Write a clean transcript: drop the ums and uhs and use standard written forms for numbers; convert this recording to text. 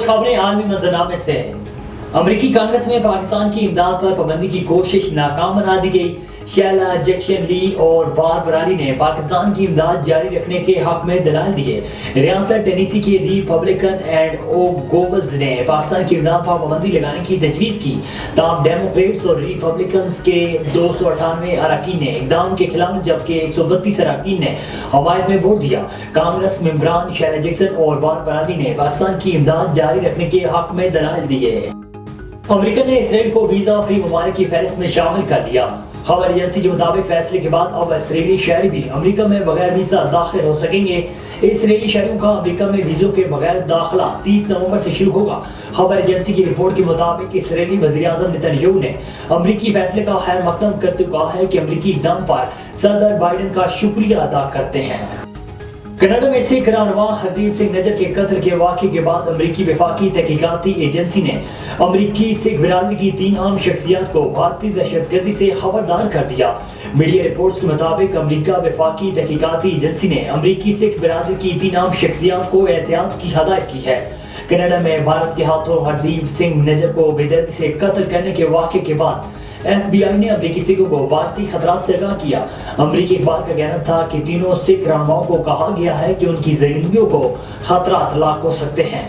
کچھ خبریں عالمی منظرنامے سے ہیں۔ امریکی کانگریس میں پاکستان کی امداد پر پابندی کی کوشش ناکام بنا دی گئی۔ شیلا جیکسن لی اور بار براری نے پاکستان کی امداد جاری رکھنے کے حق میں دلائل دیے۔ ریاست ٹینیسی کے ریپبلکن اینڈ او گوبلز نے پاکستان کی امداد پر پابندی لگانے کی تجویز کی، تاہم ڈیموکریٹس اور ریپبلکنز کے 298 اراکین نے اقدام کے خلاف جبکہ 132 اراکین نے حمایت میں ووٹ دیا۔ کانگریس ممبران شیلا جیکسن اور بار براری نے پاکستان کی امداد جاری رکھنے کے حق میں دلائل دیے۔ امریکہ نے اسرائیل کو ویزا فری ممالک کی فہرست میں شامل کر دیا۔ خبر ایجنسی کے مطابق فیصلے کے بعد اب اسرائیلی شہری بھی امریکہ میں بغیر ویزا داخل ہو سکیں گے۔ اسرائیلی شہریوں کا امریکہ میں ویزوں کے بغیر داخلہ 30 نومبر سے شروع ہوگا۔ خبر ایجنسی کی رپورٹ کے مطابق اسرائیلی وزیر اعظم نیتن یاہو نے امریکی فیصلے کا خیر مقدم کرتے ہوئے کہا ہے کہ امریکی اقدام پر صدر بائیڈن کا شکریہ ادا کرتے ہیں۔ کینیڈا میں سکھ رہنما ہردیپ سنگھ نجر کے قتل کے واقعے کے بعد امریکی وفاقی تحقیقاتی ایجنسی نے امریکی سکھ برادری کی 3 اہم شخصیات کو بھارتی دہشت گردی سے خبردار کر دیا۔ میڈیا رپورٹس کے مطابق امریکہ وفاقی تحقیقاتی ایجنسی نے امریکی سکھ برادری کی 3 اہم شخصیات کو احتیاط کی ہدایت کی ہے۔ کینیڈا میں بھارت کے ہاتھوں ہردیپ سنگھ نجر کو بے دردی سے قتل کرنے کے واقعے کے بعد ایف بی آئی نے امریکی سکھوں کو بھارتی خطرات سے آگاہ کیا۔ امریکی اخبار کا کہنا تھا کہ تینوں سکھ رہنماؤں کو کہا گیا ہے کہ ان کی زندگیوں کو خطرات لاحق ہو سکتے ہیں۔